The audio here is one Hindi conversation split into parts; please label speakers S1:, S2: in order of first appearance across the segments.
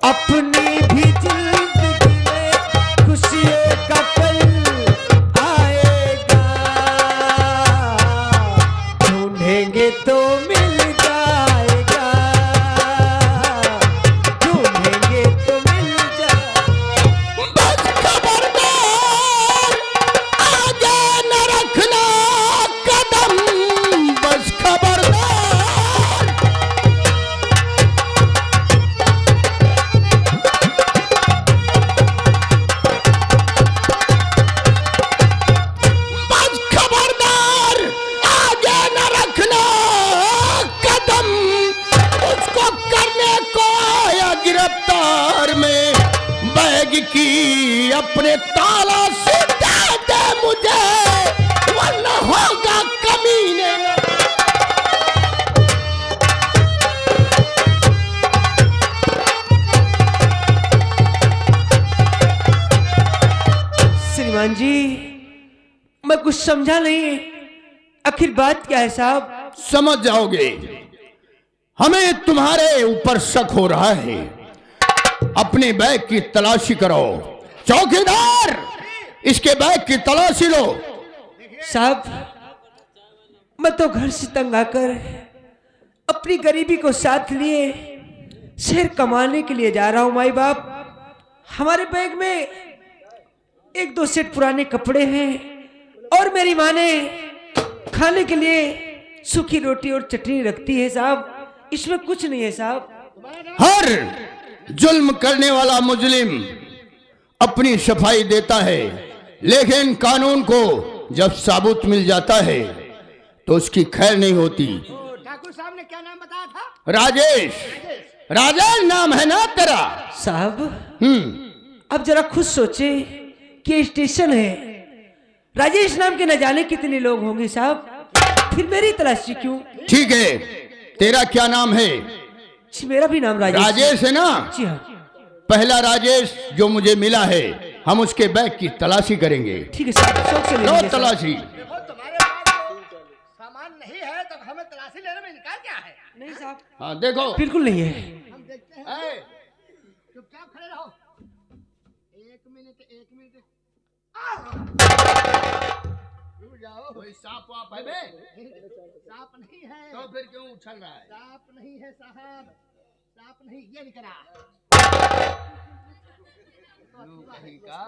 S1: अपनी भी जिंदगी में खुशियों का पल आएगा, ढूंढेंगे तो मिल जाएगा, ढूंढेंगे तो मिल जाएगा।
S2: बस खबरदार आगे न रखना कदम, बस खबरदार। बस खबरदार आगे न रखना कदम, उसको करने को आया गिरफ्तार में, बैग की अपने ताला से दे दे मुझे, वरना होगा कमीने।
S1: श्रीमान जी, मैं कुछ समझा नहीं, आखिर बात क्या है साहब?
S2: समझ जाओगे। हमें तुम्हारे ऊपर शक हो रहा है, अपने बैग की तलाशी करो। चौकीदार, इसके बैग की तलाशी लो।
S1: साहब, मैं तो घर से तंग आकर अपनी गरीबी को साथ लिए शहर कमाने के लिए जा रहा हूं। माई बाप, हमारे बैग में 1-2 सेट पुराने कपड़े हैं और मेरी माँ ने खाने के लिए सूखी रोटी और चटनी रखती है साहब, इसमें कुछ नहीं है साहब।
S2: हर जुल्म करने वाला मुजलिम अपनी सफाई देता है, लेकिन कानून को जब साबुत मिल जाता है तो उसकी खैर नहीं होती।
S3: ठाकुर साहब ने क्या नाम बताया था?
S2: राजेश, राजेश नाम है ना तेरा?
S1: साहब, अब जरा खुद सोचे कि स्टेशन है, राजेश नाम के न जाने कितने लोग होंगे साहब, फिर मेरी तलाशी क्यों?
S2: ठीक है, तेरा क्या नाम है?
S1: जी, मेरा भी नाम राजेश।
S2: राजेश है ना?
S1: जी हाँ।
S2: पहला राजेश जो मुझे मिला है, हम उसके बैग की तलाशी करेंगे।
S1: ठीक है साहब, शौक से ले
S2: लो
S1: लीजिए साहब।
S2: तलाशी।
S3: देखो तुम्हारे पास सामान नहीं है तो हमें तलाशी लेने में इनकार क्या है?
S1: नहीं साहब,
S2: हाँ देखो।
S1: बिल्कुल नहीं है।
S3: हम देखते हैं। चुपचाप खड़े रहो। 1 मिनट। रुक जाओ।
S2: कोई सांप वाप है बे?
S3: सांप नहीं है।
S2: तो फिर क्यों उछल रहा है?
S3: सांप नहीं है साहब, सांप नहीं, ये निकला।
S2: कहीं का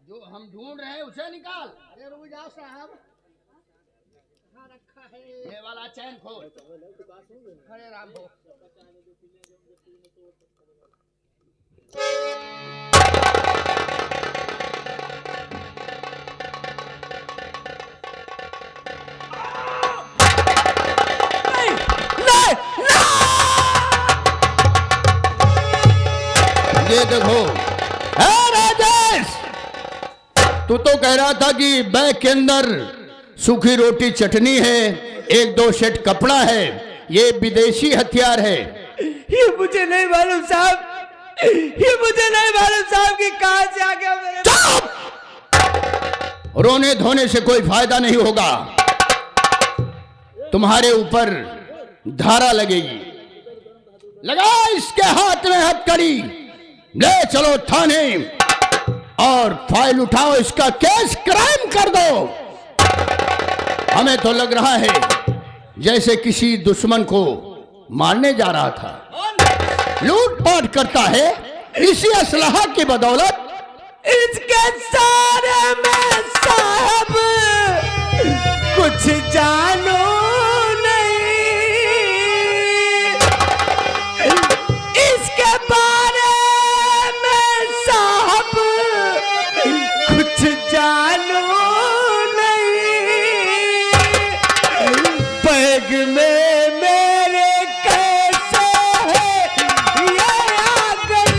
S2: जो हम ढूंढ रहे हैं उसे निकाल।
S3: अरे रुक जाओ साहब, कहाँ रखा है?
S2: ये वाला चैन खोल।
S3: खड़े राम हो।
S2: ये देखो। है राजेश, तू तो कह रहा था कि बैग के अंदर सूखी रोटी चटनी है, 1-2 सेट कपड़ा है, ये विदेशी हथियार है।
S1: ये मुझे नहीं मालूम साहब, ये मुझे नहीं मालूम साहब कि कहां से आ गया मेरे।
S2: चुप! रोने धोने से कोई फायदा नहीं होगा, तुम्हारे ऊपर धारा लगेगी। लगा इसके हाथ में हथकड़ी, ले चलो थाने और फाइल उठाओ, इसका केस क्राइम कर दो। हमें तो लग रहा है जैसे किसी दुश्मन को मारने जा रहा था, लूटपाट करता है इसी असलहा की बदौलत।
S1: इसके सारे में साहब कुछ जानो नहीं, इसके बारे में साहब कुछ जानो नहीं, बैग में मेरे कैसे है ये आ गई।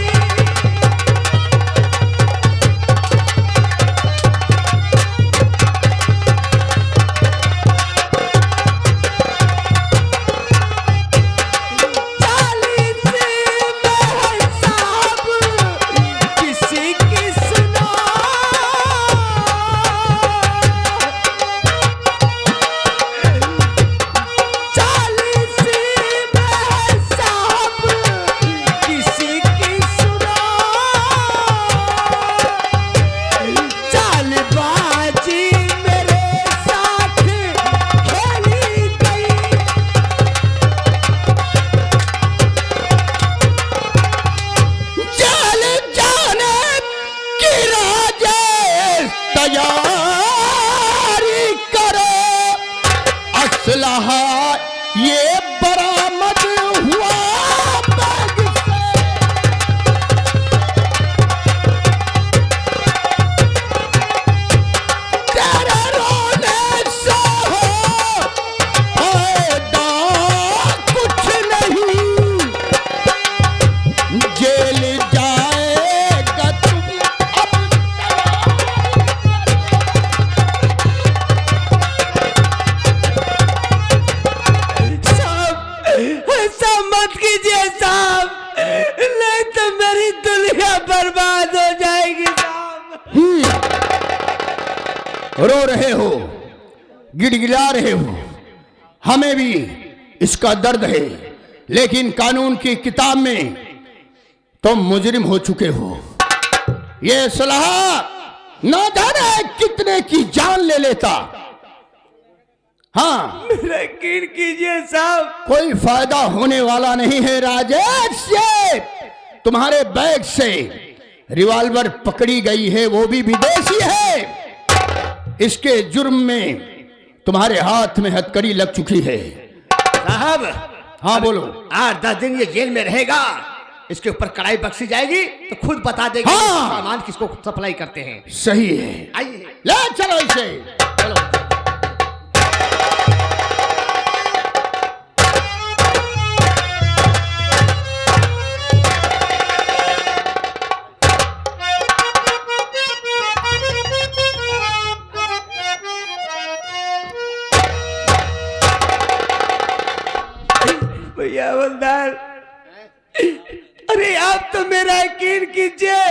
S1: कीजिए साहब, नहीं तो मेरी दुनिया बर्बाद हो जाएगी साहब।
S2: रो रहे हो, गिड़गिड़ा रहे हो, हमें भी इसका दर्द है, लेकिन कानून की किताब में तुम मुजरिम हो चुके हो। ये सलाह ना जाने कितने की जान ले लेता। हाँ,
S1: मेरा यकीन कीजिए साहब।
S2: कोई फायदा होने वाला नहीं है राजेश। ये तुम्हारे बैग से रिवॉल्वर पकड़ी गई है, वो भी विदेशी है। इसके जुर्म में तुम्हारे हाथ में हथकड़ी लग चुकी है।
S3: साहब,
S2: हाँ बोलो।
S3: 8-10 दिन ये जेल में रहेगा, इसके ऊपर कड़ाई बख्शी जाएगी तो खुद बता देगा
S2: हाँ।
S3: सामान किसको सप्लाई करते हैं।
S2: सही है,
S3: आइए
S2: ले चलो इसे।
S3: चलो।
S1: भैया हवलदार, अरे आप तो मेरा यकीन कीजिए,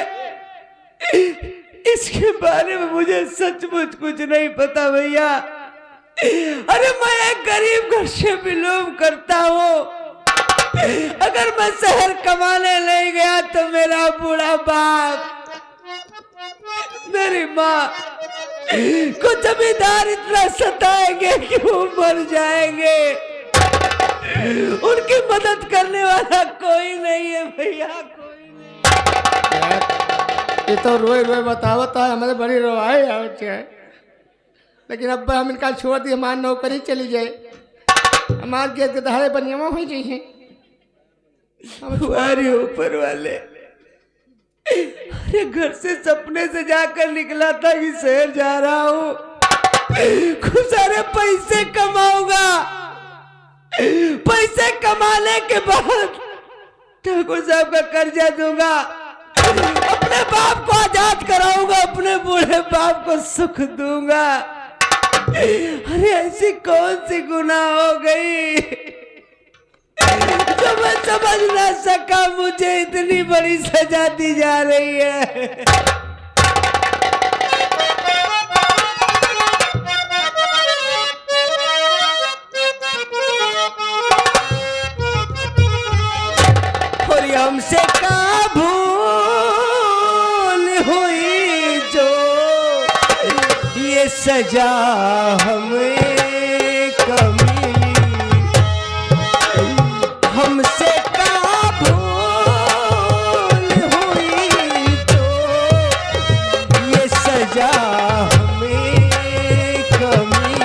S1: इसके बारे में मुझे सचमुच कुछ नहीं पता भैया। अरे मैं एक गरीब घर से बिलोंग करता हूँ। अगर मैं शहर कमाने नहीं गया तो मेरा बूढ़ा बाप, मेरी माँ को जमींदार इतना सताएंगे कि वो मर जाएंगे। उनकी मदद करने वाला कोई नहीं है भैया, कोई नहीं।
S3: ये तो रोए रोए बतावता है, हमारे बड़ी रोआई है। लेकिन अब हम इनका छोड़ दिए, हमारी नौकरी चली जाए, हमारे गेट के दहाड़े बनियामा हो जाइए।
S1: हमारे ऊपर वाले, अरे घर से सपने से जाकर निकला था कि शहर जा रहा हूँ, खूब सारे पैसे कमाऊंगा, पैसे कमाने के बाद ठाकुर साहब का कर्जा दूंगा, अपने बाप को आजाद कराऊंगा, अपने बूढ़े बाप को सुख दूंगा। अरे ऐसी कौन सी गुनाह हो गई जो मैं समझ ना सका, मुझे इतनी बड़ी सजा दी जा रही है। और हमसे का भूल हुई जो ये सजा हमें कमी, हमसे का भूल हुई जो ये सजा हमें कमी।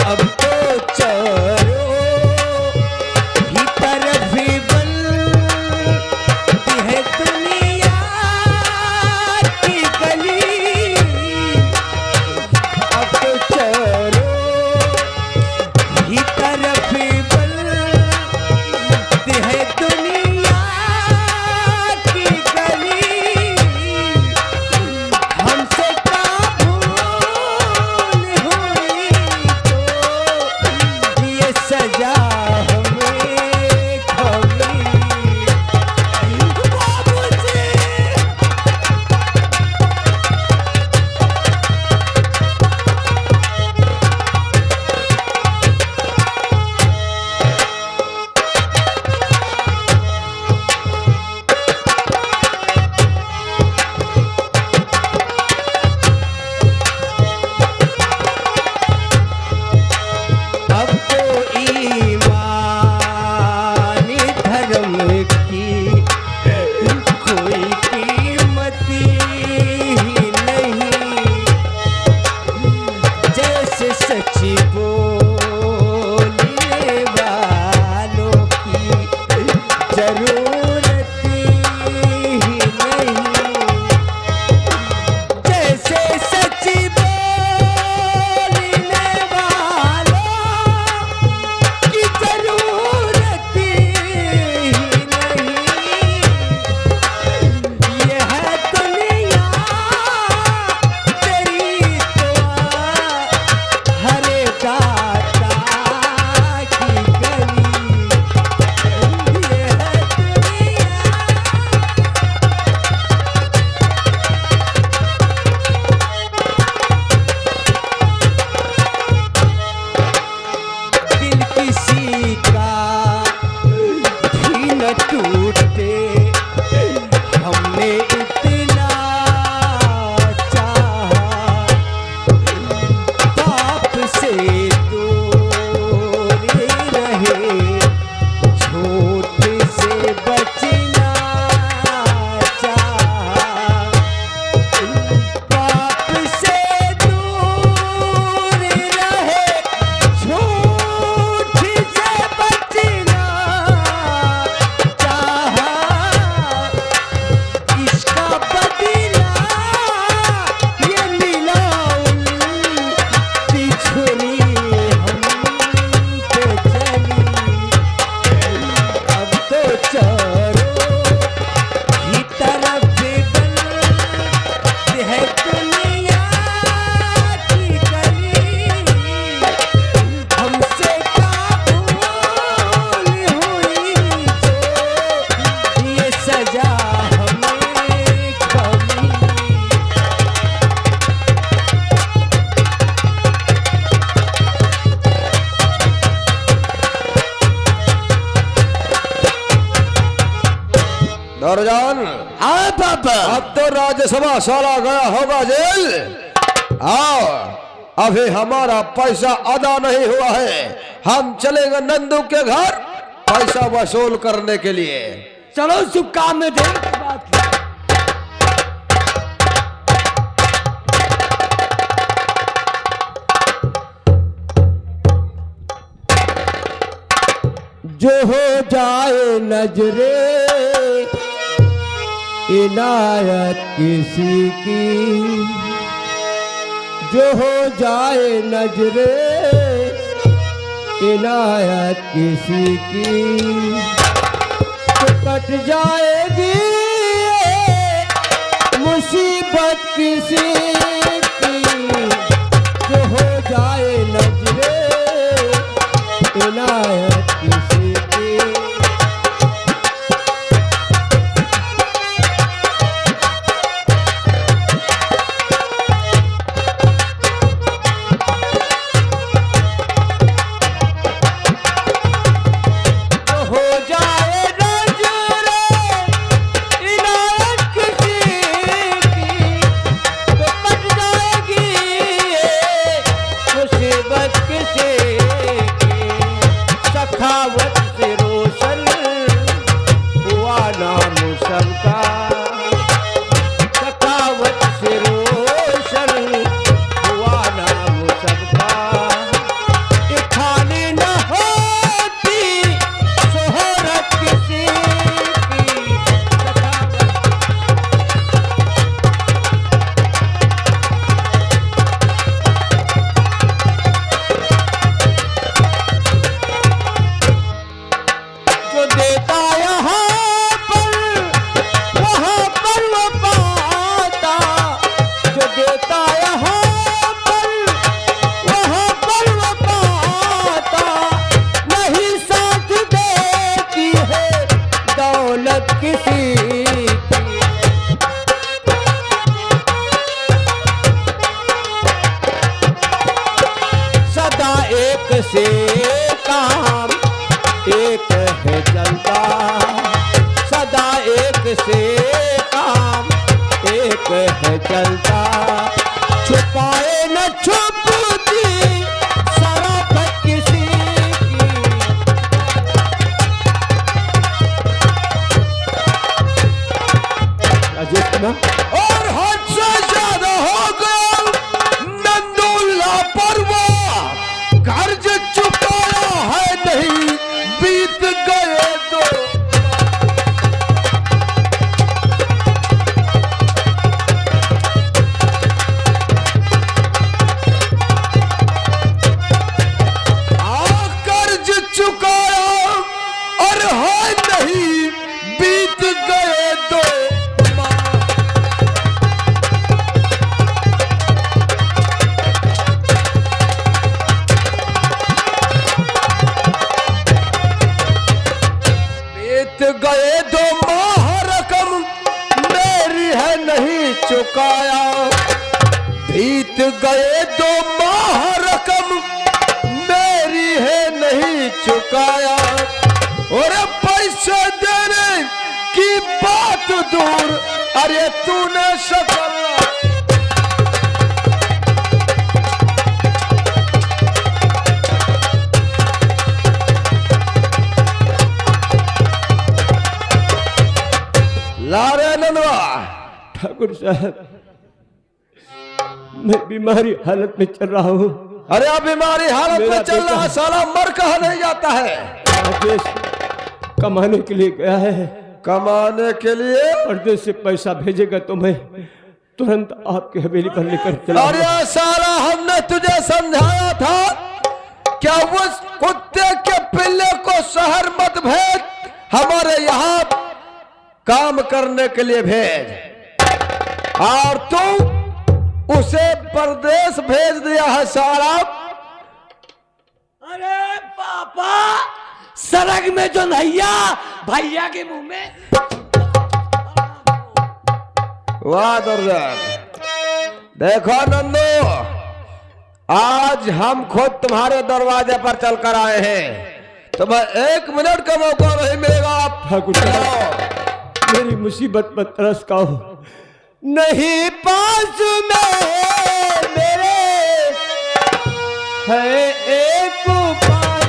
S1: अब तो चलो
S2: दौरजान,
S4: हाँ पापा।
S2: अब तो राज्यसभा साला गया होगा जेल। आओ, अभी हमारा पैसा अदा नहीं हुआ है, हम चलेंगे नंदू के घर पैसा वसूल करने के लिए।
S4: चलो शुभ काम में देर की बात है।
S1: जो हो जाए नजरे इनायत किसी की, जो हो जाए नजरे इनायत किसी की, तो कट जाएगी मुसीबत किसी की। जो हो जाए नजरे इनायत किसी की। सखावत से रोशन हुआ नाम सबका, सखावत से रोशन हुआ नाम सबका। ये खाली न होती शोहरत किसी की, जो देता यहाँ पर वहाँ पर वो पाता, जो देता यहाँ पर वहाँ पर वो पाता। नहीं साथ देती है दौलत किसी की। सदा एक से काम एक है चलता, सदा एक से काम एक है चलता। छुपाए न छुपती शराफत किसी की। राजेश कुमार
S2: और हद से ज्यादा हो गया नंदू लापरवाह, कर्ज चुकाया है नहीं बीत गए तो। कर्ज चुकाया और है नहीं बीत गए तो। बीत गए 2 माह रकम मेरी है नहीं चुकाया, बीत गए 2 माह रकम मेरी है नहीं चुकाया। और पैसे देने की बात दूर, अरे तूने शकल लारे नंदवा।
S1: ठाकुर साहब, मैं बीमारी हालत में चल रहा हूँ।
S2: अरे अब बीमारी हालत
S1: मेरा
S2: में चल
S1: बेटा-
S2: रहा है, साला मर कहा नहीं जाता है।
S1: राजेश कमाने के लिए गया है,
S2: कमाने के लिए?
S1: परदेश से पैसा भेजेगा तो मैं तुरंत आपकी हवेली पर लेकर चला
S2: अरे साला हमने तुझे समझाया था क्या उस कुत्ते के पिल्ले को शहर मत भेज, हमारे यहाँ काम करने के लिए भेज, और तू उसे परदेश भेज दिया है साला।
S4: अरे पापा, सड़क में जो नैया भैया के मुंह में।
S2: वाह दुर्जन, देखो नंदू, आज हम खुद तुम्हारे दरवाजे पर चलकर आए हैं, तुम्हें 1 मिनट का मौका नहीं मिलेगा।
S1: ठाकुर साहब, मेरी मुसीबत पर तरस खाओ। नहीं पास में मेरे है एक उपाय,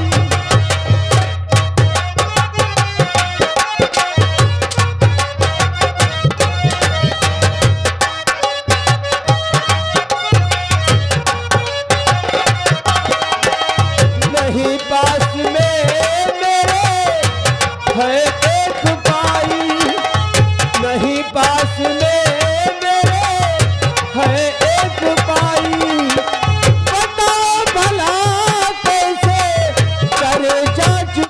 S1: नहीं पास में मेरे है